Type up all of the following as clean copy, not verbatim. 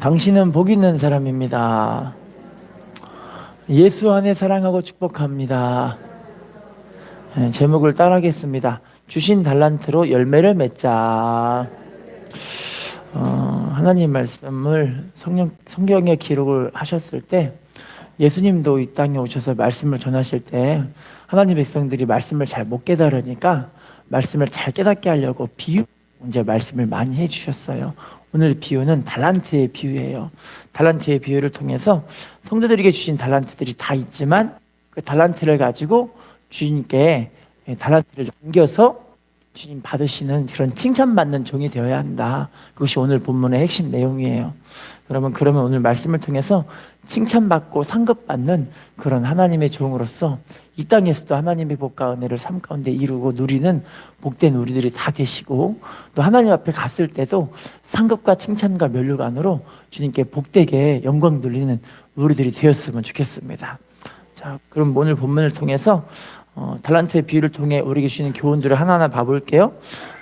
당신은 복 있는 사람입니다. 예수 안에 사랑하고 축복합니다. 제목을 따라하겠습니다. 주신 달란트로 열매를 맺자. 하나님 말씀을 성경에 기록을 하셨을 때, 예수님도 이 땅에 오셔서 말씀을 전하실 때 하나님 백성들이 말씀을 잘 못 깨달으니까 말씀을 잘 깨닫게 하려고 비유 이제 말씀을 많이 해주셨어요. 오늘 비유는 달란트의 비유예요. 달란트의 비유를 통해서 성도들에게 주신 달란트들이 다 있지만 그 달란트를 가지고 주님께 달란트를 넘겨서 주님 받으시는 그런 칭찬받는 종이 되어야 한다. 그것이 오늘 본문의 핵심 내용이에요. 그러면 오늘 말씀을 통해서 칭찬받고 상급받는 그런 하나님의 종으로서 이 땅에서도 하나님의 복과 은혜를 삶 가운데 이루고 누리는 복된 우리들이 다 되시고, 또 하나님 앞에 갔을 때도 상급과 칭찬과 면류관으로 주님께 복되게 영광 돌리는 우리들이 되었으면 좋겠습니다. 자, 그럼 오늘 본문을 통해서 달란트의 비유를 통해 우리에게 주시는 교훈들을 하나하나 봐볼게요.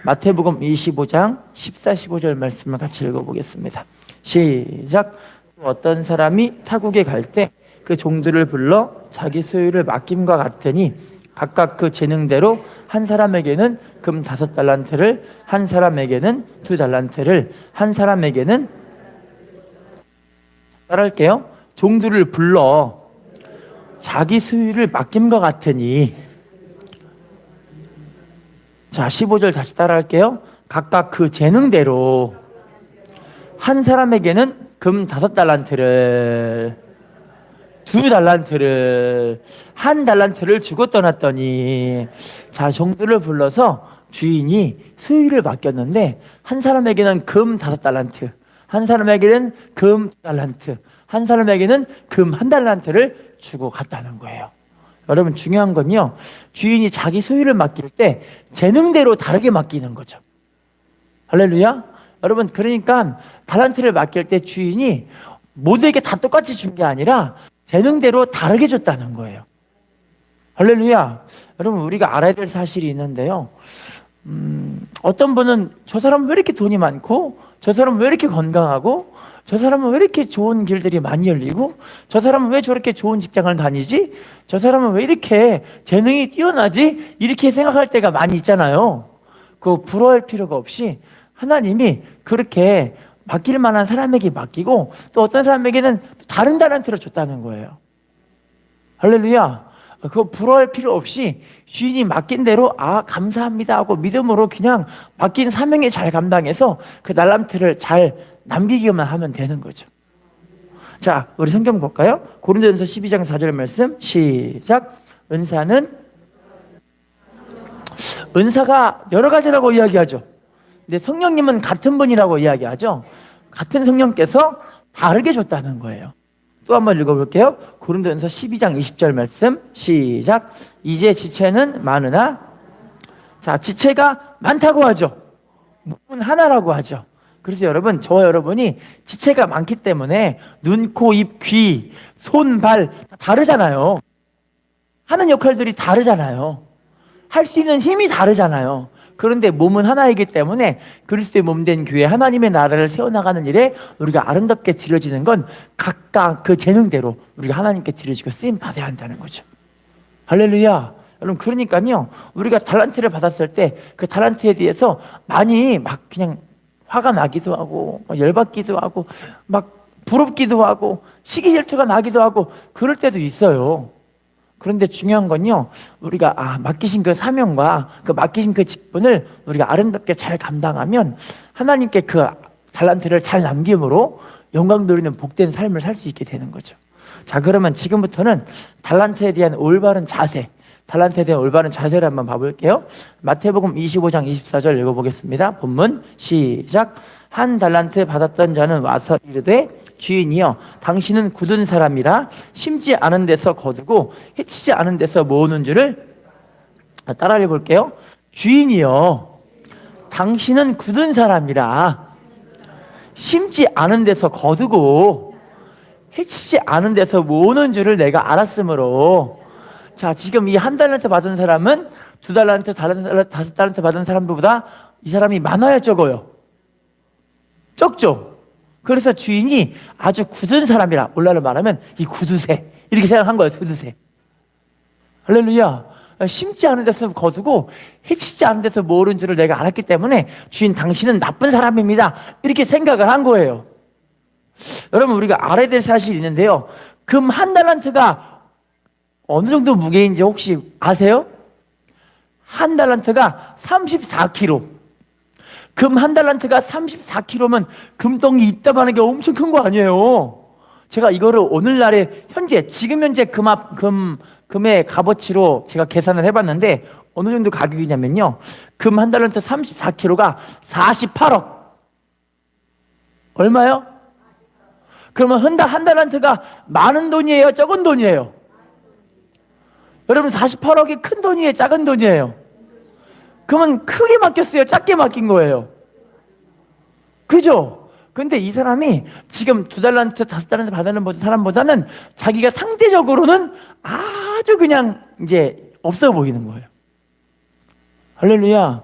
마태복음 25장 14, 15절 말씀을 같이 읽어보겠습니다. 시작. 어떤 사람이 타국에 갈 때 그 종들을 불러 자기 소유를 맡김과 같으니 각각 그 재능대로 한 사람에게는 금 5달란트를, 한 사람에게는 2달란트를, 한 사람에게는, 따라할게요. 종들을 불러 자기 소유를 맡김과 같으니. 자, 15절 다시 따라할게요. 각각 그 재능대로 한 사람에게는 금 5달란트를, 2달란트를, 1달란트를 주고 떠났더니, 자, 종들을 불러서 주인이 소유를 맡겼는데 한 사람에게는 금 5달란트, 한 사람에게는 금 2달란트, 한 사람에게는 금 1달란트를 주고 갔다는 거예요. 여러분, 중요한 건요, 주인이 자기 소유를 맡길 때 재능대로 다르게 맡기는 거죠. 할렐루야. 여러분, 그러니까 달란트를 맡길 때 주인이 모두에게 다 똑같이 준 게 아니라 재능대로 다르게 줬다는 거예요. 할렐루야. 여러분, 우리가 알아야 될 사실이 있는데요, 어떤 분은 저 사람은 왜 이렇게 돈이 많고, 저 사람은 왜 이렇게 건강하고, 저 사람은 왜 이렇게 좋은 길들이 많이 열리고, 저 사람은 왜 저렇게 좋은 직장을 다니지, 저 사람은 왜 이렇게 재능이 뛰어나지, 이렇게 생각할 때가 많이 있잖아요. 그거 부러워할 필요가 없이 하나님이 그렇게 맡길 만한 사람에게 맡기고, 또 어떤 사람에게는 다른 달란트를 줬다는 거예요. 할렐루야. 그거 부러워할 필요 없이 주인이 맡긴 대로 감사합니다 하고 믿음으로 그냥 맡긴 사명에 잘 감당해서 그 달란트를 잘 남기기만 하면 되는 거죠. 자, 우리 성경 볼까요? 고린도전서 12장 4절 말씀 시작. 은사가 여러 가지라고 이야기하죠. 근데 성령님은 같은 분이라고 이야기하죠. 같은 성령께서 다르게 줬다는 거예요. 또 한번 읽어볼게요. 고린도전서 12장 20절 말씀 시작. 이제 지체는 많으나, 자, 지체가 많다고 하죠. 몸은 하나라고 하죠. 그래서 여러분, 저와 여러분이 지체가 많기 때문에 눈, 코, 입, 귀, 손, 발 다 다르잖아요. 하는 역할들이 다르잖아요. 할 수 있는 힘이 다르잖아요. 그런데 몸은 하나이기 때문에 그리스도의 몸된 교회, 하나님의 나라를 세워나가는 일에 우리가 아름답게 드려지는 건 각각 그 재능대로 우리가 하나님께 드려지고 쓰임 받아야 한다는 거죠. 할렐루야. 여러분, 그러니까요, 우리가 달란트를 받았을 때 그 달란트에 대해서 많이 막 그냥 화가 나기도 하고, 열받기도 하고, 막 부럽기도 하고, 시기 질투가 나기도 하고, 그럴 때도 있어요. 그런데 중요한 건요, 우리가 맡기신 그 사명과 그 맡기신 그 직분을 우리가 아름답게 잘 감당하면 하나님께 그 달란트를 잘 남김으로 영광 돌리는 복된 삶을 살 수 있게 되는 거죠. 자, 그러면 지금부터는 달란트에 대한 올바른 자세, 달란트에 대한 올바른 자세를 한번 봐볼게요. 마태복음 25장 24절 읽어보겠습니다. 본문 시작. 1달란트 받았던 자는 와서 이르되, 주인이여, 당신은 굳은 사람이라 심지 않은 데서 거두고 해치지 않은 데서 모으는 줄을, 따라 해볼게요. 주인이여, 당신은 굳은 사람이라 심지 않은 데서 거두고 해치지 않은 데서 모으는 줄을 내가 알았으므로. 자, 지금 이 1달란트 받은 사람은 2달란트, 5달란트 받은 사람들보다 이 사람이 많아요, 적어요? 적죠? 그래서 주인이 아주 굳은 사람이라, 오늘날로 말하면 이 구두쇠 이렇게 생각한 거예요. 구두쇠. 할렐루야. 심지 않은 데서 거두고 해치지 않은 데서 모른 줄을 내가 알았기 때문에 주인 당신은 나쁜 사람입니다, 이렇게 생각을 한 거예요. 여러분, 우리가 알아야 될 사실이 있는데요, 금 한 달란트가 어느 정도 무게인지 혹시 아세요? 한 달란트가 34kg. 금 한 달란트가 34kg면 금덩이 있다고 게 엄청 큰 거 아니에요. 제가 이거를 오늘날의 지금 현재 금의 값어치로 제가 계산을 해봤는데 어느 정도 가격이냐면요, 금 한 달란트 34kg가 48억. 얼마요? 그러면 한 달란트가 많은 돈이에요, 적은 돈이에요? 여러분, 48억이 큰 돈이에요, 작은 돈이에요? 그러면 크게 맡겼어요, 작게 맡긴 거예요? 그죠? 근데 이 사람이 지금 2달란트, 5달란트 받는 사람보다는 자기가 상대적으로는 아주 그냥 이제 없어 보이는 거예요. 할렐루야.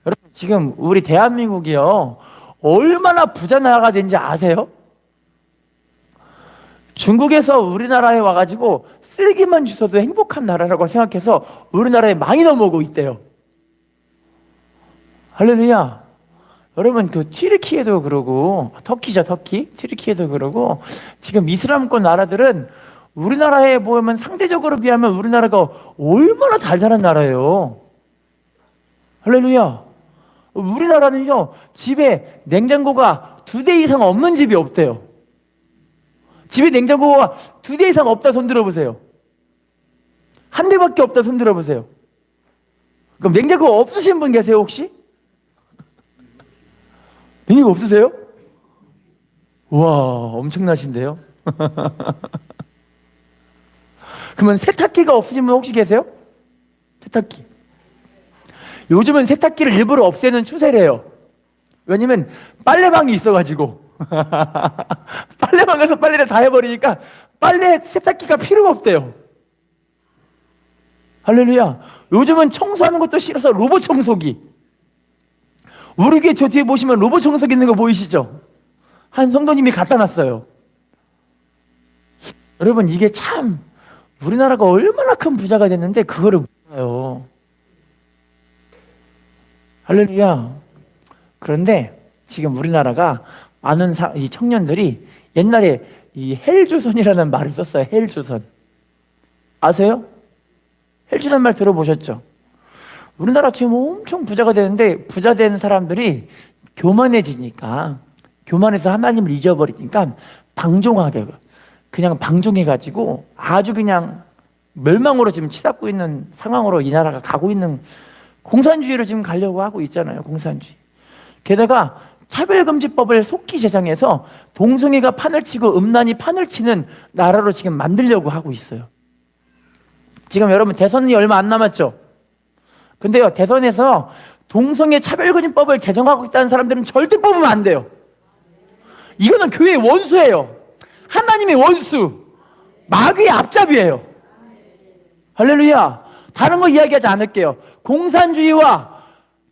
여러분, 지금 우리 대한민국이요, 얼마나 부자 나라가 된지 아세요? 중국에서 우리나라에 와가지고 쓰레기만 주워도 행복한 나라라고 생각해서 우리나라에 많이 넘어오고 있대요. 할렐루야. 여러분, 그 튀르키예도 그러고, 터키죠, 터키. 튀르키예도 그러고, 지금 이슬람권 나라들은 우리나라에 보면 상대적으로 비하면 우리나라가 얼마나 잘 사는 나라예요. 할렐루야. 우리나라는요, 집에 냉장고가 2대 이상 없는 집이 없대요. 집에 냉장고가 2대 이상 없다 손 들어보세요. 한 대밖에 없다 손 들어보세요. 그럼 냉장고 없으신 분 계세요, 혹시? 냉장고 없으세요? 와, 엄청나신데요? 그러면 세탁기가 없으신 분 혹시 계세요? 세탁기. 요즘은 세탁기를 일부러 없애는 추세래요. 왜냐면 빨래방이 있어가지고 빨래방에서 빨래를 다 해버리니까 세탁기가 필요가 없대요. 할렐루야. 요즘은 청소하는 것도 싫어서 로봇 청소기. 우리 교회 저 뒤에 보시면 로봇 청소기 있는 거 보이시죠? 한 성도님이 갖다 놨어요. 여러분, 이게 참 우리나라가 얼마나 큰 부자가 됐는데 그거를 몰라요. 할렐루야. 그런데 지금 우리나라가 많은 이 청년들이 옛날에 이 헬조선이라는 말을 썼어요. 헬조선. 아세요? 헬조선 말 들어보셨죠? 우리나라 지금 엄청 부자가 되는데 부자 된 사람들이 교만해지니까, 교만해서 하나님을 잊어버리니까 방종하게, 그냥 방종해가지고 아주 그냥 멸망으로 지금 치닫고 있는 상황으로 이 나라가 가고 있는, 공산주의로 지금 가려고 하고 있잖아요. 공산주의. 게다가 차별금지법을 속기 제정해서 동성애가 판을 치고 음란이 판을 치는 나라로 지금 만들려고 하고 있어요. 지금 여러분, 대선이 얼마 안 남았죠? 근데요, 대선에서 동성애 차별금지법을 제정하고 있다는 사람들은 절대 뽑으면 안 돼요. 이거는 교회의 원수예요. 하나님의 원수, 마귀의 앞잡이에요. 할렐루야. 다른 거 이야기하지 않을게요. 공산주의와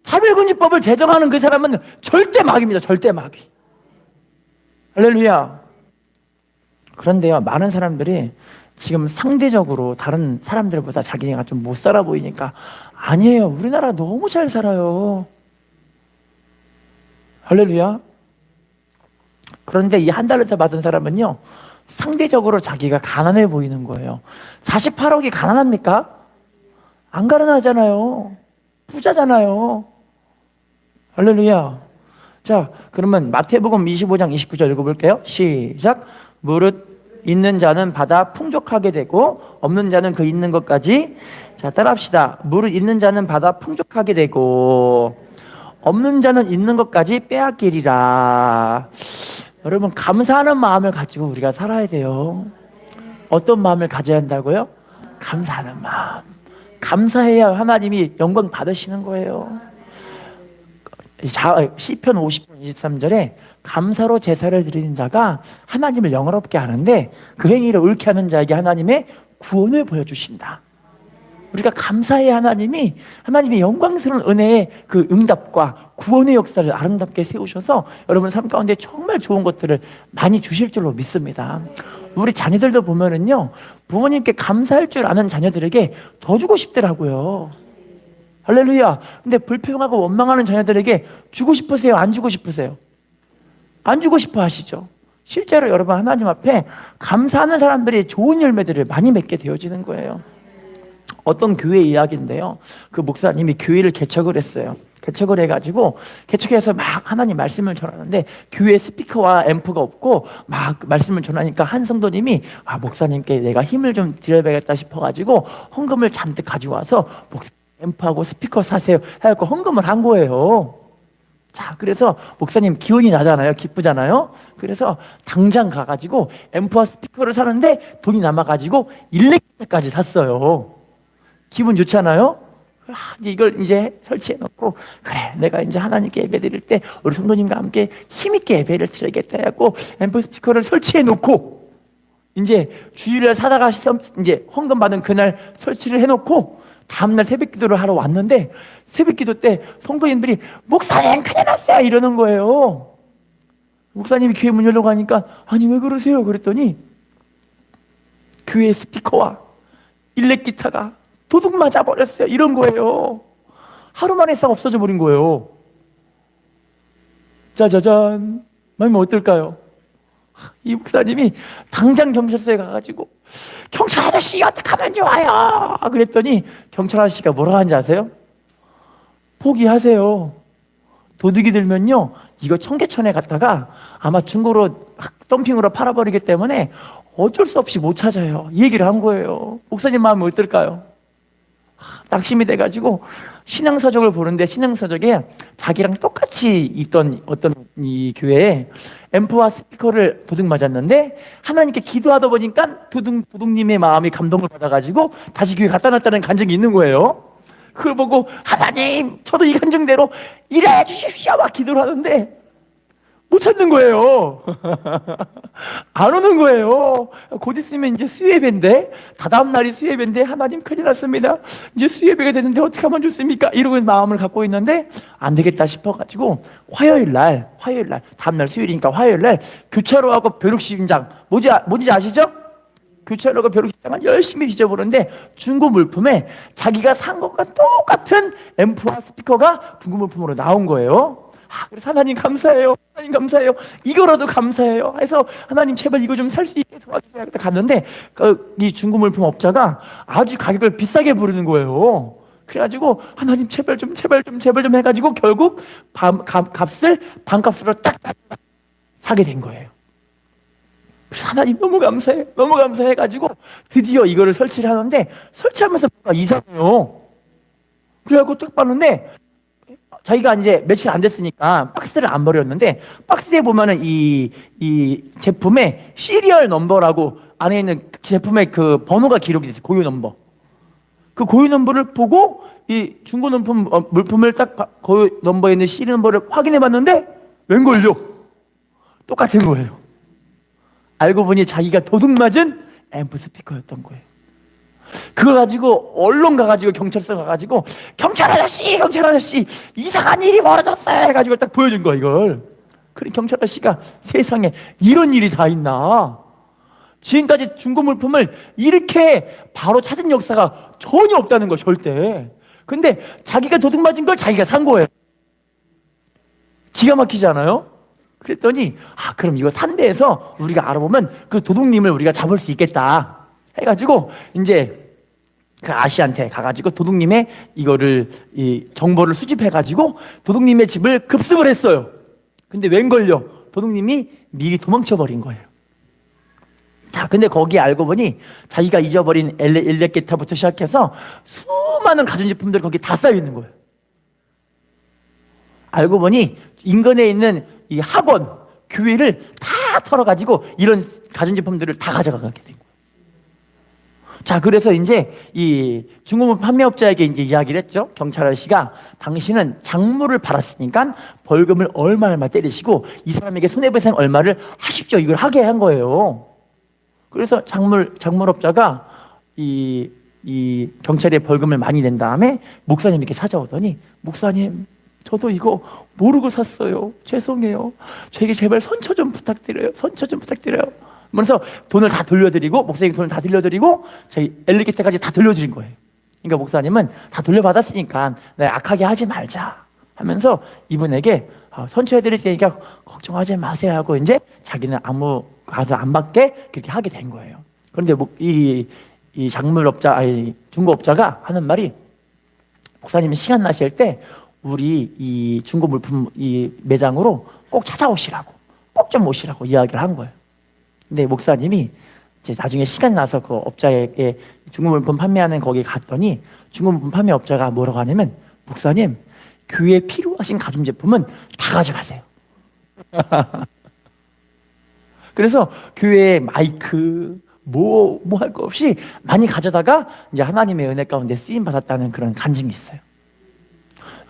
차별금지법을 제정하는 그 사람은 절대 마귀입니다. 절대 마귀. 할렐루야. 그런데요, 많은 사람들이 지금 상대적으로 다른 사람들보다 자기가 좀 못 살아 보이니까, 아니에요, 우리나라 너무 잘 살아요. 할렐루야. 그런데 이 한 달러째 받은 사람은요, 상대적으로 자기가 가난해 보이는 거예요. 48억이 가난합니까? 안 가난하잖아요. 부자잖아요. 할렐루야. 자, 그러면 마태복음 25장 29절 읽어볼게요. 시작. 무릇 있는 자는 받아 풍족하게 되고 없는 자는 그 있는 것까지, 자, 따라합시다. 무릇 있는 자는 받아 풍족하게 되고 없는 자는 있는 것까지 빼앗기리라. 여러분, 감사하는 마음을 가지고 우리가 살아야 돼요. 어떤 마음을 가져야 한다고요? 감사하는 마음. 감사해야 하나님이 영광 받으시는 거예요. 시편 50편 23절에 감사로 제사를 드리는 자가 하나님을 영화롭게 하는데 그 행위를 옳게 하는 자에게 하나님의 구원을 보여주신다. 우리가 감사해야 하나님의 영광스러운 은혜의 그 응답과 구원의 역사를 아름답게 세우셔서 여러분 삶 가운데 정말 좋은 것들을 많이 주실 줄로 믿습니다. 우리 자녀들도 보면은요, 부모님께 감사할 줄 아는 자녀들에게 더 주고 싶더라고요. 할렐루야. 근데 불평하고 원망하는 자녀들에게 주고 싶으세요? 안 주고 싶으세요? 안 주고 싶어 하시죠. 실제로 여러분 하나님 앞에 감사하는 사람들이 좋은 열매들을 많이 맺게 되어지는 거예요. 어떤 교회 이야기인데요, 그 목사님이 교회를 개척을 했어요. 개척을 해가지고 개척해서 막 하나님 말씀을 전하는데 교회 스피커와 앰프가 없고 막 말씀을 전하니까 한 성도님이 목사님께 내가 힘을 좀 드려야겠다 싶어가지고 헌금을 잔뜩 가지고 와서 앰프하고 스피커 사세요 해갖고 헌금을 한 거예요. 자, 그래서 목사님 기운이 나잖아요. 기쁘잖아요. 그래서 당장 가가지고 앰프와 스피커를 사는데 돈이 남아가지고 일렉기타까지 샀어요. 기분 좋잖아요. 이제 이걸 이제 설치해 놓고, 그래 내가 이제 하나님께 예배 드릴 때 우리 성도님과 함께 힘있게 예배를 드리겠다 하고 앰프 스피커를 설치해 놓고, 이제 주일날 사다가 이제 헌금 받은 그날 설치를 해놓고 다음날 새벽기도를 하러 왔는데, 새벽기도 때 성도님들이 목사님 큰일 났어요 이러는 거예요. 목사님이 교회 문 열려고 하니까 아니 왜 그러세요 그랬더니 교회 스피커와 일렉기타가 도둑 맞아 버렸어요 이런 거예요. 하루 만에 싹 없어져 버린 거예요. 짜자잔, 마음이 어떨까요? 이 목사님이 당장 경찰서에 가가지고 경찰 아저씨 어떻게 하면 좋아요 그랬더니 경찰 아저씨가 뭐라고 하는지 아세요? 포기하세요. 도둑이 들면요 이거 청계천에 갔다가 아마 중고로 덤핑으로 팔아버리기 때문에 어쩔 수 없이 못 찾아요. 이 얘기를 한 거예요. 목사님 마음이 어떨까요? 낙심이 돼가지고 신앙서적을 보는데, 신앙서적에 자기랑 똑같이 있던 어떤 이 교회에 앰프와 스피커를 도둑 맞았는데 하나님께 기도하다 보니까 도둑님의 마음이 감동을 받아가지고 다시 교회 갖다 놨다는 간증이 있는 거예요. 그걸 보고 하나님 저도 이 간증대로 일해 주십시오 막 기도를 하는데 못 찾는 거예요. 안 오는 거예요. 곧 있으면 이제 수예배인데, 다다음 날이 수예배인데 하나님 큰일 났습니다. 이제 수예배가 되는데 어떻게 하면 좋습니까? 이러고 마음을 갖고 있는데 안 되겠다 싶어가지고 화요일 날 다음 날 수요일이니까 화요일 날 교차로하고 벼룩시장 뭔지 아시죠? 교차로가 벼룩시장을 열심히 뒤져보는데 중고 물품에 자기가 산 것과 똑같은 앰프와 스피커가 중고 물품으로 나온 거예요. 그래서 하나님 감사해요. 하나님 감사해요. 이거라도 감사해요. 해서 하나님 제발 이거 좀 살 수 있게 도와주세요. 갔는데 이 중고물품 업자가 아주 가격을 비싸게 부르는 거예요. 그래가지고 하나님 제발 좀 해가지고 결국 값을 반값으로 딱 사게 된 거예요. 그래서 하나님 너무 감사해가지고 드디어 이거를 설치를 하는데 설치하면서 뭔가 이상해요. 그래갖고 딱 봤는데 자기가 이제 며칠 안 됐으니까 박스를 안 버렸는데, 박스에 보면은 이 제품의 시리얼 넘버라고 안에 있는 제품의 그 번호가 기록이 됐어요. 고유 넘버. 그 고유 넘버를 보고 이 중고 물품을 딱 고유 넘버에 있는 시리얼 넘버를 확인해 봤는데 웬걸요? 똑같은 거예요. 알고 보니 자기가 도둑 맞은 앰프 스피커였던 거예요. 그걸 가지고 언론 가가지고 경찰서 가가지고 경찰 아저씨 이상한 일이 벌어졌어요 해가지고 딱 보여준 거야 이걸. 그래 경찰 아저씨가 세상에 이런 일이 다 있나, 지금까지 중고 물품을 이렇게 바로 찾은 역사가 전혀 없다는 거 절대. 근데 자기가 도둑 맞은 걸 자기가 산 거예요. 기가 막히지 않아요? 그랬더니 그럼 이거 산 데에서 우리가 알아보면 그 도둑님을 우리가 잡을 수 있겠다 해가지고 이제 그 아씨한테 가가지고 도둑님의 이거를 이 정보를 수집해가지고 도둑님의 집을 급습을 했어요. 근데 웬걸요? 도둑님이 미리 도망쳐버린 거예요. 자, 근데 거기 알고 보니 자기가 잊어버린 일렉기타부터 시작해서 수많은 가전제품들이 거기 다 쌓여 있는 거예요. 알고 보니 인근에 있는 이 학원, 교회를 다 털어가지고 이런 가전제품들을 다 가져가게 된 거예요. 자, 그래서 이제 이 중고물품 판매업자에게 이제 이야기를 했죠. 경찰 아저씨가 당신은 작물을 팔았으니까 벌금을 얼마 때리시고 이 사람에게 손해배상 얼마를 하십시오. 이걸 하게 한 거예요. 그래서 작물업자가 이 이 경찰에 벌금을 많이 낸 다음에 목사님 이렇게 찾아오더니, 목사님 저도 이거 모르고 샀어요. 죄송해요. 저에게 제발 선처 좀 부탁드려요. 선처 좀 부탁드려요. 그래서 돈을 다 돌려드리고, 목사님 돈을 다 돌려드리고 저희 엘리게테까지 다 돌려드린 거예요. 그러니까 목사님은 다 돌려받았으니까 내가 악하게 하지 말자 하면서 이분에게 선처해드릴 테니까 걱정하지 마세요 하고 이제 자기는 아무 가서 안 받게 그렇게 하게 된 거예요. 그런데 이 작물업자, 아니 중고업자가 하는 말이, 목사님이 시간 나실 때 우리 이 중고 물품 이 매장으로 꼭 찾아오시라고, 꼭 좀 오시라고 이야기를 한 거예요. 근데 목사님이 이제 나중에 시간 나서 그 업자에게 중고 물품 판매하는 거기 갔더니 중고 물품 판매 업자가 뭐라고 하냐면, 목사님 교회에 필요하신 가전제품은 다 가져가세요. 그래서 교회에 마이크 뭐 할 거 없이 많이 가져다가 이제 하나님의 은혜 가운데 쓰임 받았다는 그런 간증이 있어요.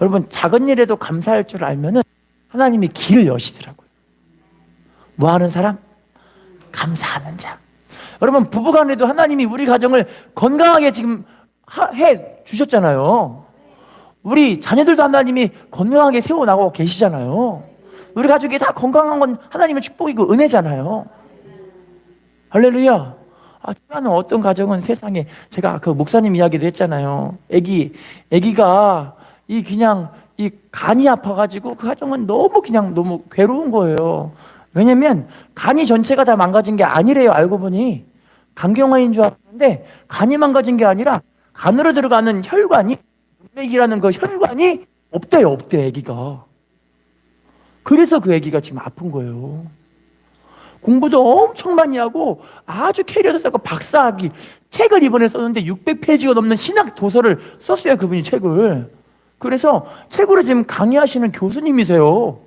여러분, 작은 일에도 감사할 줄 알면은 하나님이 길을 여시더라고요. 뭐 하는 사람? 감사하는 자. 여러분, 부부간에도 하나님이 우리 가정을 건강하게 지금 해 주셨잖아요. 우리 자녀들도 하나님이 건강하게 세워나가고 계시잖아요. 우리 가족이 다 건강한 건 하나님의 축복이고 은혜잖아요. 할렐루야. 나는 어떤 가정은 세상에, 제가 그 목사님 이야기도 했잖아요. 애기가 그냥 이 간이 아파가지고 그 가정은 너무 괴로운 거예요. 왜냐면 간이 전체가 다 망가진 게 아니래요. 알고 보니 간경화인 줄 알았는데 간이 망가진 게 아니라 간으로 들어가는 혈관이, 맥이라는 그 혈관이 없대 애기가. 그래서 그 애기가 지금 아픈 거예요. 공부도 엄청 많이 하고 아주 캐리어도 썼고 박사학위 책을 이번에 썼는데 600페이지가 넘는 신학 도서를 썼어요. 그분이 책을. 그래서 책으로 지금 강의하시는 교수님이세요.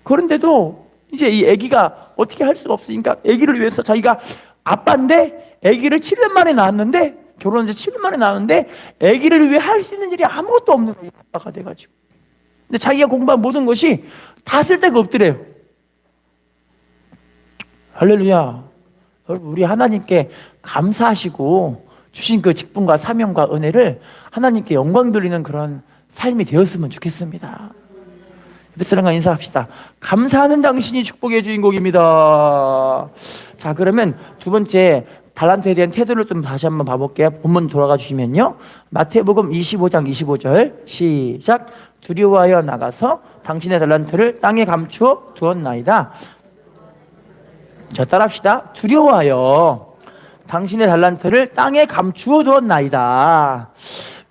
그런데도 이제 이 아기가 어떻게 할 수가 없으니까 아기를 위해서, 자기가 아빠인데 아기를 7년 만에 낳았는데, 결혼한 지 7년 만에 낳았는데 아기를 위해 할 수 있는 일이 아무것도 없는 거예요. 아빠가 돼가지고. 근데 자기가 공부한 모든 것이 다 쓸 데가 없더래요. 할렐루야. 여러분, 우리 하나님께 감사하시고 주신 그 직분과 사명과 은혜를 하나님께 영광 돌리는 그런 삶이 되었으면 좋겠습니다. 옆에 사람과 인사합시다. 감사하는 당신이 축복의 주인공입니다. 자, 그러면 두 번째 달란트에 대한 태도를 좀 다시 한번 봐볼게요. 본문 돌아가 주시면요, 마태복음 25장 25절 시작. 두려워하여 나가서 당신의 달란트를 땅에 감추어 두었나이다. 자, 따라합시다. 두려워하여 당신의 달란트를 땅에 감추어 두었나이다.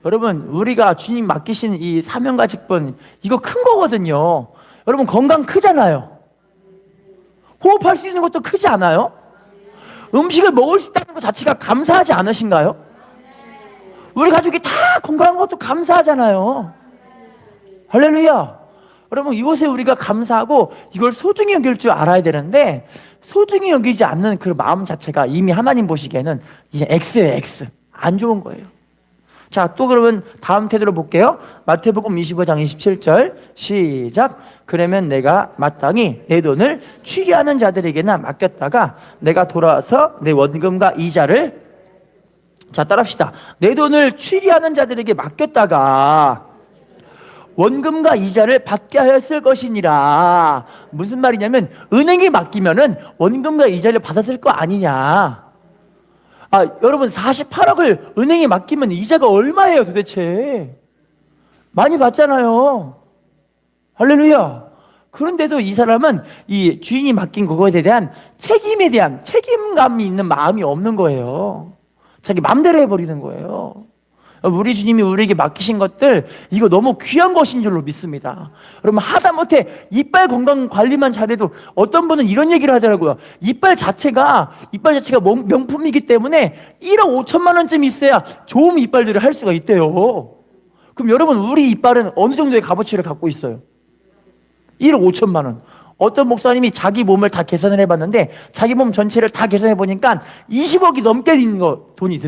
여러분, 우리가 주님 맡기신 이 사명과 직분, 이거 큰 거거든요. 여러분, 건강 크잖아요. 호흡할 수 있는 것도 크지 않아요? 음식을 먹을 수 있다는 것 자체가 감사하지 않으신가요? 우리 가족이 다 건강한 것도 감사하잖아요. 할렐루야. 여러분, 이것에 우리가 감사하고 이걸 소중히 여길 줄 알아야 되는데, 소중히 여기지 않는 그 마음 자체가 이미 하나님 보시기에는 이제 X예요. X. 안 좋은 거예요. 자, 또 그러면 다음 태도로 볼게요. 마태복음 25장 27절 시작. 그러면 내가 마땅히 내 돈을 취리하는 자들에게나 맡겼다가 내가 돌아와서 내 원금과 이자를, 자, 따라합시다. 내 돈을 취리하는 자들에게 맡겼다가 원금과 이자를 받게 하였을 것이니라. 무슨 말이냐면, 은행에 맡기면은 원금과 이자를 받았을 거 아니냐. 여러분, 48억을 은행에 맡기면 이자가 얼마예요 도대체? 많이 받잖아요. 할렐루야. 그런데도 이 사람은 이 주인이 맡긴 그거에 대한 책임에 대한 책임감이 있는 마음이 없는 거예요. 자기 마음대로 해버리는 거예요. 우리 주님이 우리에게 맡기신 것들, 이거 너무 귀한 것인 줄로 믿습니다. 여러분, 하다못해 이빨 건강 관리만 잘해도, 어떤 분은 이런 얘기를 하더라고요. 이빨 자체가 명품이기 때문에 1억 5천만 원쯤 있어야 좋은 이빨들을 할 수가 있대요. 그럼 여러분, 우리 이빨은 어느 정도의 값어치를 갖고 있어요? 1억 5천만 원. 어떤 목사님이 자기 몸을 다 계산을 해봤는데, 자기 몸 전체를 다 계산해 보니까 20억이 넘게 있는 돈이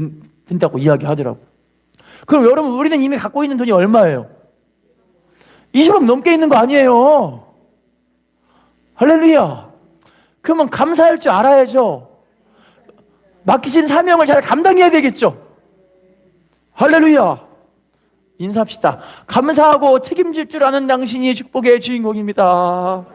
든다고 이야기하더라고요. 그럼 여러분, 우리는 이미 갖고 있는 돈이 얼마예요? 20억 넘게 있는 거 아니에요? 할렐루야. 그러면 감사할 줄 알아야죠. 맡기신 사명을 잘 감당해야 되겠죠. 할렐루야. 인사합시다. 감사하고 책임질 줄 아는 당신이 축복의 주인공입니다.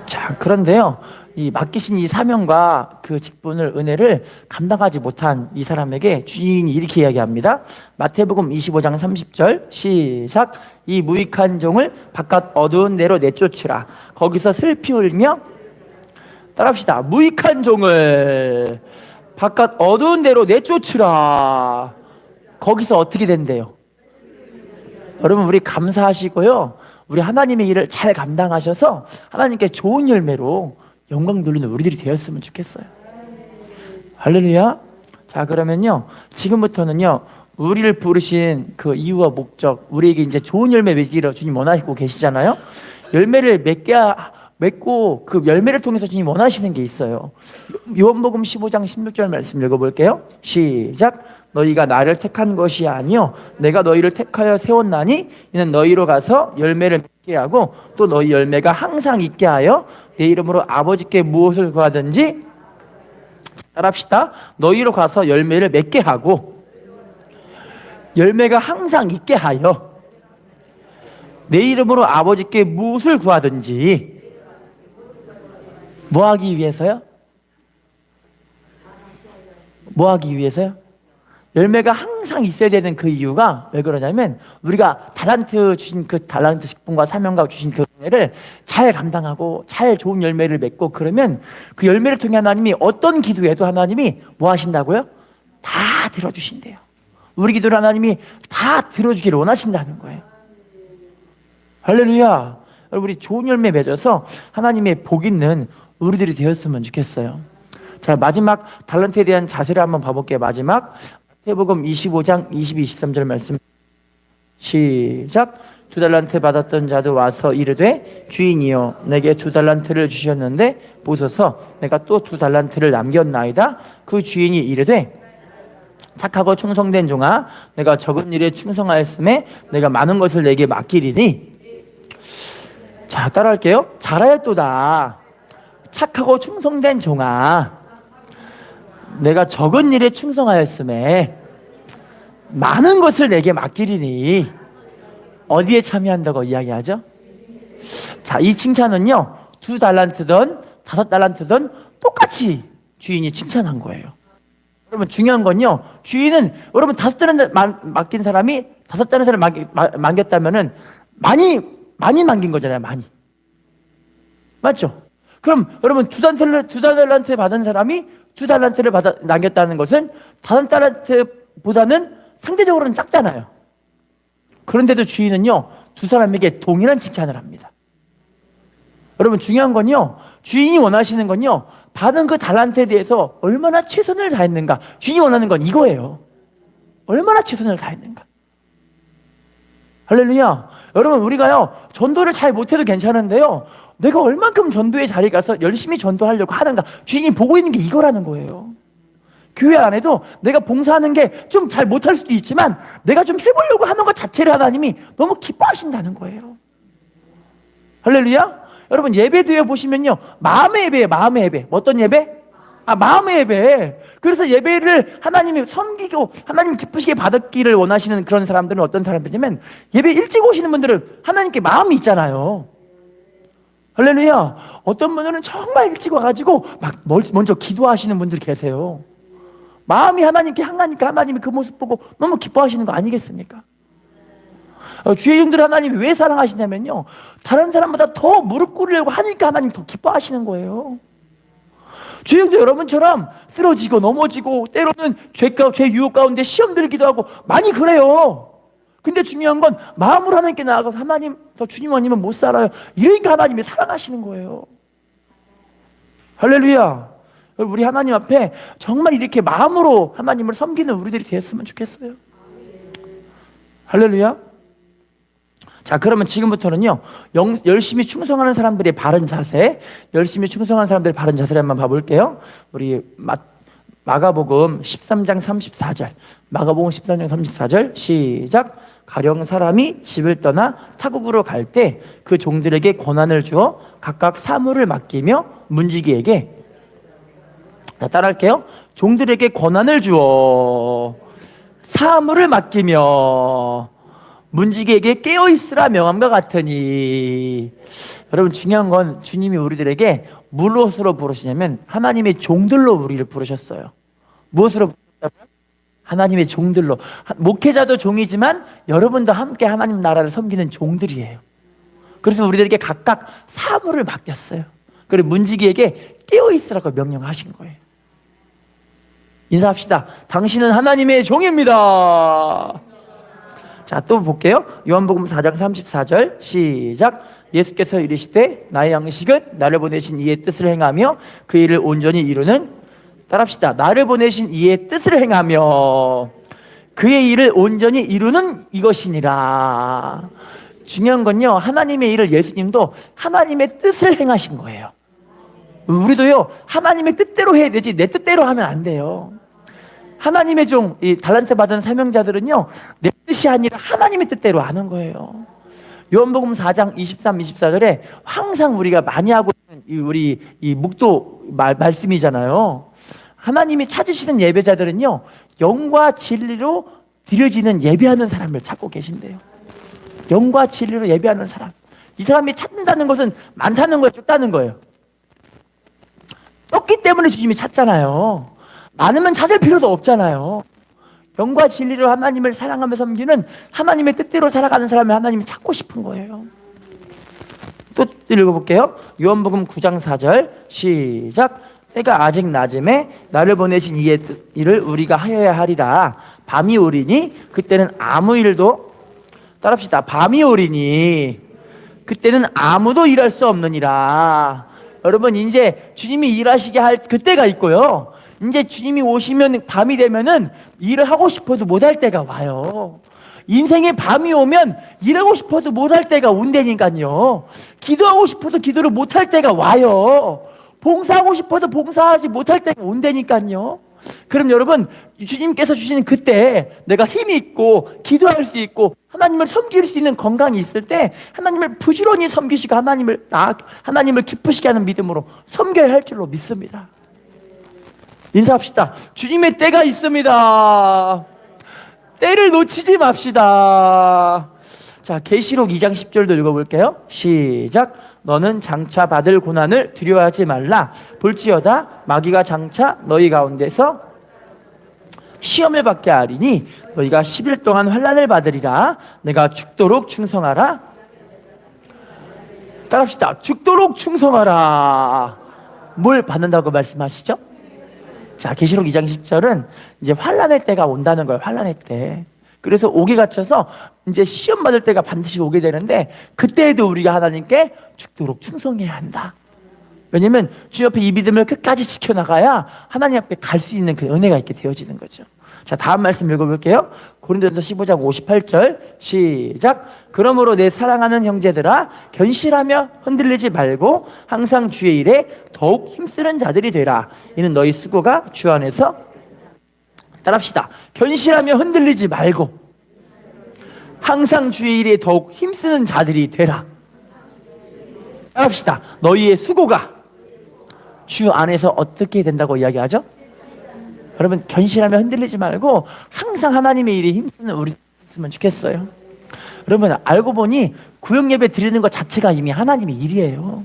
자, 그런데요, 이 맡기신 이 사명과 그 직분을, 은혜를 감당하지 못한 이 사람에게 주인이 이렇게 이야기합니다. 마태복음 25장 30절 시작. 이 무익한 종을 바깥 어두운 데로 내쫓으라. 거기서 슬피 울며, 따라합시다. 무익한 종을 바깥 어두운 데로 내쫓으라. 거기서 어떻게 된대요? 여러분, 우리 감사하시고요, 우리 하나님의 일을 잘 감당하셔서 하나님께 좋은 열매로 영광 돌리는 우리들이 되었으면 좋겠어요. 할렐루야. 자, 그러면요, 지금부터는요, 우리를 부르신 그 이유와 목적, 우리에게 이제 좋은 열매 맺기를 주님 원하시고 계시잖아요. 열매를 맺고 그 열매를 통해서 주님 원하시는 게 있어요. 요한복음 15장 16절 말씀 읽어볼게요. 시작. 너희가 나를 택한 것이 아니요 내가 너희를 택하여 세웠나니 이는 너희로 가서 열매를 맺게 하고 또 너희 열매가 항상 있게 하여 내 이름으로 아버지께 무엇을 구하든지, 따라합시다. 너희로 가서 열매를 맺게 하고 열매가 항상 있게 하여 내 이름으로 아버지께 무엇을 구하든지. 뭐 하기 위해서요? 뭐 하기 위해서요? 열매가 항상 있어야 되는 그 이유가 왜 그러냐면, 우리가 달란트 주신 그 달란트 직분과 사명과 주신 그 은혜를 잘 감당하고 잘 좋은 열매를 맺고 그러면 그 열매를 통해 하나님이 어떤 기도에도 하나님이 뭐 하신다고요? 다 들어주신대요. 우리 기도를 하나님이 다 들어주기를 원하신다는 거예요. 할렐루야. 우리 좋은 열매 맺어서 하나님의 복 있는 우리들이 되었으면 좋겠어요. 자, 마지막 달란트에 대한 자세를 한번 봐볼게요. 마지막 마태복음 25장 22, 23절 말씀 시작. 2달란트 받았던 자도 와서 이르되 주인이여 내게 2달란트를 주셨는데 보소서 내가 또 2달란트를 남겼나이다. 그 주인이 이르되 착하고 충성된 종아 내가 적은 일에 충성하였음에 내가 많은 것을 내게 맡기리니. 자, 따라할게요. 잘하였도다. 착하고 충성된 종아 내가 적은 일에 충성하였음에 많은 것을 내게 맡기리니. 어디에 참여한다고 이야기하죠? 자, 이 칭찬은요 2달란트든 5달란트든 똑같이 주인이 칭찬한 거예요. 여러분, 중요한 건요, 주인은 여러분 5달란트 맡긴 사람이 5달란트를 맡겼다면은 많이 맡긴 거잖아요. 많이. 맞죠? 그럼 여러분 2달란트 받은 사람이 2달란트를 남겼다는 것은 5달란트보다는 상대적으로는 작잖아요. 그런데도 주인은요 2사람에게 동일한 칭찬을 합니다. 여러분, 중요한 건요, 주인이 원하시는 건요, 받은 그 달란트에 대해서 얼마나 최선을 다했는가. 주인이 원하는 건 이거예요. 얼마나 최선을 다했는가. 할렐루야. 여러분, 우리가요 전도를 잘 못해도 괜찮은데요, 내가 얼만큼 전도의 자리에 가서 열심히 전도하려고 하는가. 주인이 보고 있는 게 이거라는 거예요. 교회 안에도 내가 봉사하는 게 좀 잘 못할 수도 있지만 내가 좀 해보려고 하는 것 자체를 하나님이 너무 기뻐하신다는 거예요. 할렐루야. 여러분, 예배 드려 보시면요, 마음의 예배예요. 마음의 예배. 어떤 예배? 마음의 예배. 그래서 예배를 하나님이 섬기고 하나님 기쁘시게 받았기를 원하시는 그런 사람들은 어떤 사람들이냐면, 예배 일찍 오시는 분들은 하나님께 마음이 있잖아요. 할렐루야. 어떤 분들은 정말 일찍 와가지고 막 먼저 기도하시는 분들이 계세요. 마음이 하나님께 향하니까 하나님이 그 모습 보고 너무 기뻐하시는 거 아니겠습니까? 주의 종들을 하나님이 왜 사랑하시냐면요, 다른 사람보다 더 무릎 꿇으려고 하니까 하나님이 더 기뻐하시는 거예요. 주의 종들 여러분처럼 쓰러지고 넘어지고 때로는 죄 유혹 가운데 시험 들기도 하고 많이 그래요. 근데 중요한 건 마음으로 하나님께 나아가서 하나님, 저 주님 아니면 못 살아요. 이러니까 하나님이 사랑하시는 거예요. 할렐루야. 우리 하나님 앞에 정말 이렇게 마음으로 하나님을 섬기는 우리들이 되었으면 좋겠어요. 할렐루야. 자, 그러면 지금부터는요, 열심히 충성하는 사람들의 바른 자세, 열심히 충성하는 사람들의 바른 자세를 한번 봐볼게요. 우리 마가복음 13장 34절, 마가복음 13장 34절 시작. 가령 사람이 집을 떠나 타국으로 갈 때 그 종들에게 권한을 주어 각각 사물을 맡기며 문지기에게, 자, 따라할게요. 종들에게 권한을 주어 사물을 맡기며 문지기에게 깨어있으라 명함과 같으니. 여러분, 중요한 건 주님이 우리들에게 무엇으로 부르시냐면 하나님의 종들로 우리를 부르셨어요. 무엇으로 부르셨다고요? 하나님의 종들로. 목회자도 종이지만 여러분도 함께 하나님 나라를 섬기는 종들이에요. 그래서 우리들에게 각각 사물을 맡겼어요. 그리고 문지기에게 깨어있으라고 명령하신 거예요. 인사합시다. 당신은 하나님의 종입니다. 자, 또 볼게요. 요한복음 4장 34절 시작. 예수께서 이르시되 나의 양식은 나를 보내신 이의 뜻을 행하며 그 일을 온전히 이루는, 따라합시다. 나를 보내신 이의 뜻을 행하며 그의 일을 온전히 이루는 이것이니라. 중요한 건요, 하나님의 일을 예수님도 하나님의 뜻을 행하신 거예요. 우리도요, 하나님의 뜻대로 해야 되지 내 뜻대로 하면 안 돼요. 하나님의 종, 이 달란트 받은 사명자들은요, 내 뜻이 아니라 하나님의 뜻대로 하는 거예요. 요한복음 4장 23, 24절에 항상 우리가 많이 하고 있는 우리 이 묵도 말씀이잖아요. 하나님이 찾으시는 예배자들은요, 영과 진리로 드려지는 예배하는 사람을 찾고 계신대요. 영과 진리로 예배하는 사람. 이 사람이 찾는다는 것은 많다는 거예요, 적다는 거예요? 적기 때문에 주님이 찾잖아요. 많으면 찾을 필요도 없잖아요. 영과 진리로 하나님을 사랑하며 섬기는, 하나님의 뜻대로 살아가는 사람을 하나님이 찾고 싶은 거예요. 또 읽어볼게요. 요한복음 9장 4절 시작. 때가 아직 낮음에 나를 보내신 이의 일을 우리가 하여야 하리라. 밤이 오리니 그때는 아무 일도, 따라합시다. 밤이 오리니 그때는 아무도 일할 수 없느니라. 여러분, 이제 주님이 일하시게 할 그때가 있고요, 이제 주님이 오시면 밤이 되면은 일을 하고 싶어도 못할 때가 와요. 인생에 밤이 오면 일하고 싶어도 못할 때가 온다니까요. 기도하고 싶어도 기도를 못할 때가 와요. 봉사하고 싶어도 봉사하지 못할 때가 온다니까요. 그럼 여러분, 주님께서 주시는 그때 내가 힘이 있고 기도할 수 있고 하나님을 섬길 수 있는 건강이 있을 때 하나님을 부지런히 섬기시고 하나님을 기쁘시게 하는 믿음으로 섬겨야 할 줄로 믿습니다. 인사합시다. 주님의 때가 있습니다. 때를 놓치지 맙시다. 자, 계시록 2장 10절도 읽어볼게요. 시작. 너는 장차 받을 고난을 두려워하지 말라. 볼지어다 마귀가 장차 너희 가운데서 시험을 받게 하리니 너희가 10일 동안 환난을 받으리라. 내가 죽도록 충성하라. 따라합시다. 죽도록 충성하라. 뭘 받는다고 말씀하시죠? 자, 계시록 2장 10절은 이제 환난의 때가 온다는 거예요. 환난의 때. 그래서 옥에 갇혀서 이제 시험 받을 때가 반드시 오게 되는데, 그때에도 우리가 하나님께 죽도록 충성해야 한다. 왜냐면 주 옆에 이 믿음을 끝까지 지켜나가야 하나님 앞에 갈 수 있는 그 은혜가 있게 되어지는 거죠. 자, 다음 말씀 읽어볼게요. 고린도전서 15장 58절 시작. 그러므로 내 사랑하는 형제들아, 견실하며 흔들리지 말고 항상 주의 일에 더욱 힘쓰는 자들이 되라. 이는 너희 수고가 주 안에서, 따라합시다. 견실하며 흔들리지 말고 항상 주의 일에 더욱 힘쓰는 자들이 되라. 따라합시다. 너희의 수고가 주 안에서 어떻게 된다고 이야기하죠? 여러분, 견실하며 흔들리지 말고 항상 하나님의 일에 힘쓰는 우리 있으면 좋겠어요. 여러분, 알고 보니 구역예배 드리는 것 자체가 이미 하나님의 일이에요.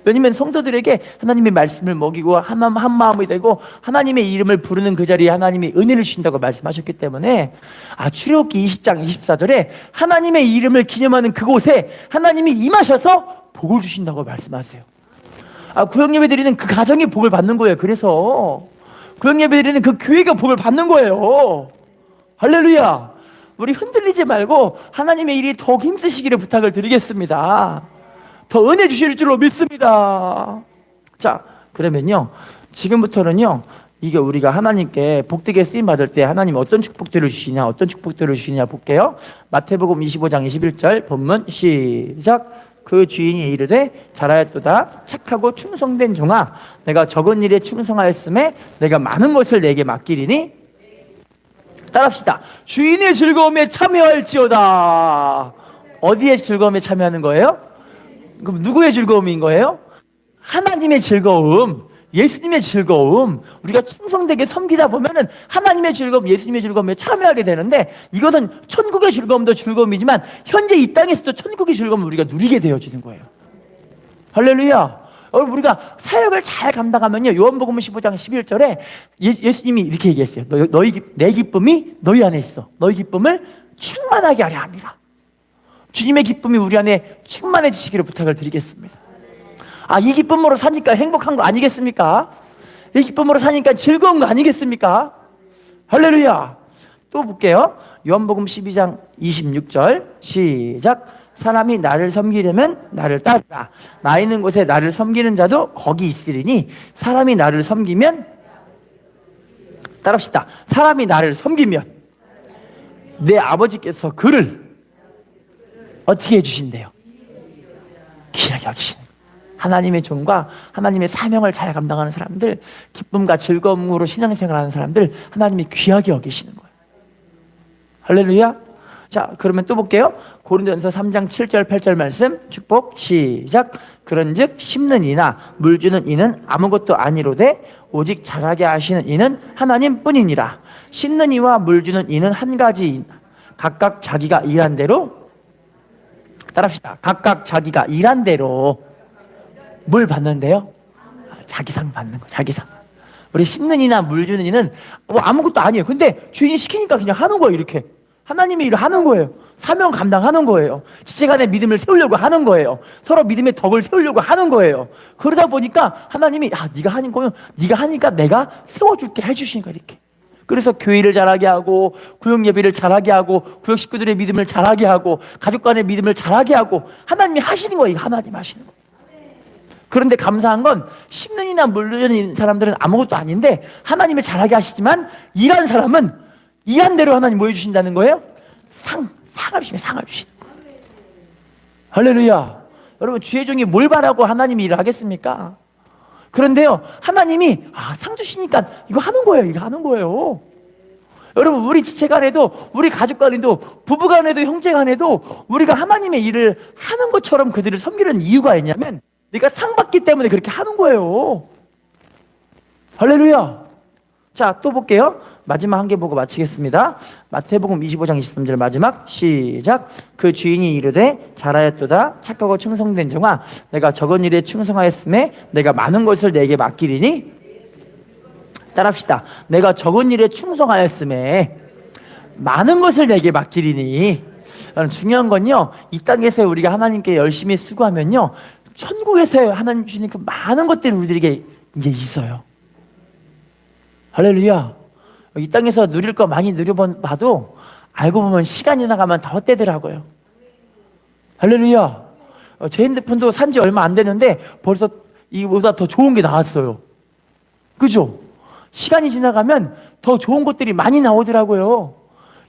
왜냐면 성도들에게 하나님의 말씀을 먹이고 한 마음이 되고 하나님의 이름을 부르는 그 자리에 하나님이 은혜를 주신다고 말씀하셨기 때문에, 출애굽기 20장 24절에 하나님의 이름을 기념하는 그곳에 하나님이 임하셔서 복을 주신다고 말씀하세요. 구역예배 드리는 그 가정이 복을 받는 거예요. 그래서 구역예배 드리는 그 교회가 복을 받는 거예요. 할렐루야. 우리 흔들리지 말고 하나님의 일이 더욱 힘쓰시기를 부탁을 드리겠습니다. 더 은혜 주실 줄로 믿습니다. 자, 그러면요, 지금부터는요, 이게 우리가 하나님께 복되게 쓰임 받을 때 하나님 어떤 축복들을 주시냐, 어떤 축복들을 주시냐 볼게요. 마태복음 25장 21절 본문 시작. 그 주인이 이르되 잘하였도다 착하고 충성된 종아, 내가 적은 일에 충성하였음에 내가 많은 것을 내게 맡기리니. 따라합시다. 주인의 즐거움에 참여할지어다. 어디에 즐거움에 참여하는 거예요? 그럼 누구의 즐거움인 거예요? 하나님의 즐거움. 예수님의 즐거움, 우리가 충성되게 섬기다 보면은 하나님의 즐거움, 예수님의 즐거움에 참여하게 되는데, 이것은 천국의 즐거움도 즐거움이지만 현재 이 땅에서도 천국의 즐거움을 우리가 누리게 되어지는 거예요. 할렐루야. 우리가 사역을 잘 감당하면요, 요한복음 15장 11절에 예수님이 이렇게 얘기했어요. 내 기쁨이 너희 안에 있어. 너희 기쁨을 충만하게 하려 합니다. 주님의 기쁨이 우리 안에 충만해지시기를 부탁을 드리겠습니다. 이 기쁨으로 사니까 행복한 거 아니겠습니까? 이 기쁨으로 사니까 즐거운 거 아니겠습니까? 할렐루야. 또 볼게요. 요한복음 12장 26절 시작. 사람이 나를 섬기려면 나를 따르라. 나 있는 곳에 나를 섬기는 자도 거기 있으리니 사람이 나를 섬기면, 따라합시다. 사람이 나를 섬기면 내 아버지께서 그를 어떻게 해주신대요? 귀하게 여기시는 거예요. 하나님의 종과 하나님의 사명을 잘 감당하는 사람들, 기쁨과 즐거움으로 신앙생활하는 사람들, 하나님이 귀하게 여기시는 거예요. 할렐루야. 자, 그러면 또 볼게요. 고린도전서 3장 7절 8절 말씀 축복 시작. 그런즉 심는 이나 물 주는 이는 아무것도 아니로되 오직 자라게 하시는 이는 하나님뿐이니라. 심는 이와 물 주는 이는 한 가지, 각각 자기가 일한 대로, 따라합시다. 각각 자기가 일한 대로 뭘 받는데요? 자기상 받는 거, 자기상. 우리 심는 이나 물 주는 이는 뭐 아무것도 아니에요. 근데 주인이 시키니까 그냥 하는 거예요. 이렇게 하나님의 일을 하는 거예요. 사명 감당하는 거예요. 지체간의 믿음을 세우려고 하는 거예요. 서로 믿음의 덕을 세우려고 하는 거예요. 그러다 보니까 하나님이 네가 하는 거요, 네가 하니까 내가 세워줄게 해주시는 거예요. 이렇게. 그래서 교회를 잘하게 하고, 구역 예배를 잘하게 하고, 구역 식구들의 믿음을 잘하게 하고, 가족 간의 믿음을 잘하게 하고, 하나님이 하시는 거예요. 하나님 하시는 거예요. 그런데 감사한 건 심는 이나 물르는 사람들은 아무것도 아닌데 하나님을 잘하게 하시지만, 일한 사람은 일한 대로 하나님 뭐 해주신다는 거예요? 상을 주시면 상을 주시는 거예요. 할렐루야. 여러분, 주의 종이 뭘 바라고 하나님이 일을 하겠습니까? 그런데요, 하나님이 상 주시니까 이거 하는 거예요. 이거 하는 거예요. 여러분, 우리 지체 간에도, 우리 가족 간에도, 부부 간에도, 형제 간에도 우리가 하나님의 일을 하는 것처럼 그들을 섬기는 이유가 있냐면, 네가 상 받기 때문에 그렇게 하는 거예요. 할렐루야. 자, 또 볼게요. 마지막 한 개 보고 마치겠습니다. 마태복음 25장 23절 마지막 시작. 그 주인이 이르되 잘하였도다 착하고 충성된 종아, 내가 적은 일에 충성하였음에 내가 많은 것을 내게 맡기리니, 따라합시다. 내가 적은 일에 충성하였음에 많은 것을 내게 맡기리니. 중요한 건요, 이 땅에서 우리가 하나님께 열심히 수고하면요, 천국에서 하나님 주시는 그 많은 것들이 우리들에게 이제 있어요. 할렐루야. 이 땅에서 누릴 거 많이 누려봐도 알고 보면 시간이 지나가면 다 헛되더라고요. 할렐루야. 제 핸드폰도 산 지 얼마 안 됐는데 벌써 이보다 더 좋은 게 나왔어요. 그죠? 시간이 지나가면 더 좋은 것들이 많이 나오더라고요.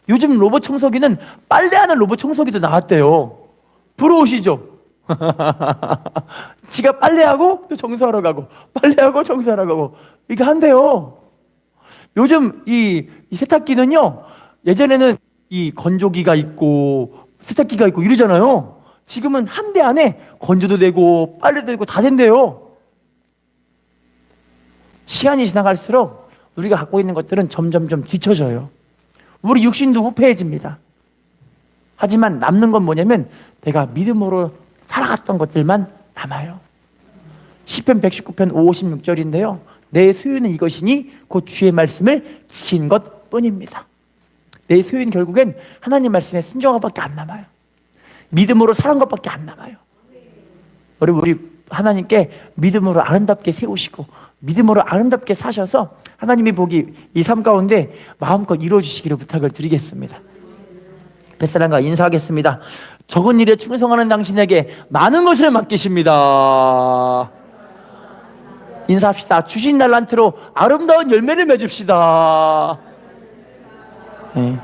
요즘 로봇 청소기는 빨래하는 로봇 청소기도 나왔대요. 부러우시죠? 지가 빨래하고 또 청소하러 가고, 빨래하고 청소하러 가고, 이거 한대요. 요즘 이 세탁기는요, 예전에는 이 건조기가 있고 세탁기가 있고 이러잖아요. 지금은 한 대 안에 건조도 되고 빨래도 되고 다 된대요. 시간이 지나갈수록 우리가 갖고 있는 것들은 점점점 뒤쳐져요. 우리 육신도 후패해집니다. 하지만 남는 건 뭐냐면 내가 믿음으로 살아갔던 것들만 남아요. 시편 119편 56절인데요. 내 소유는 이것이니 곧 주의 말씀을 지킨 것 뿐입니다. 내 소유는 결국엔 하나님 말씀에 순종한 것밖에 안 남아요. 믿음으로 살은 것밖에 안 남아요. 우리 하나님께 믿음으로 아름답게 세우시고 믿음으로 아름답게 사셔서 하나님의 복이 이 삶 가운데 마음껏 이루어주시기를 부탁을 드리겠습니다. 뱃사람과 인사하겠습니다. 적은 일에 충성하는 당신에게 많은 것을 맡기십니다. 인사합시다. 주신 달란트로 아름다운 열매를 맺읍시다. 네.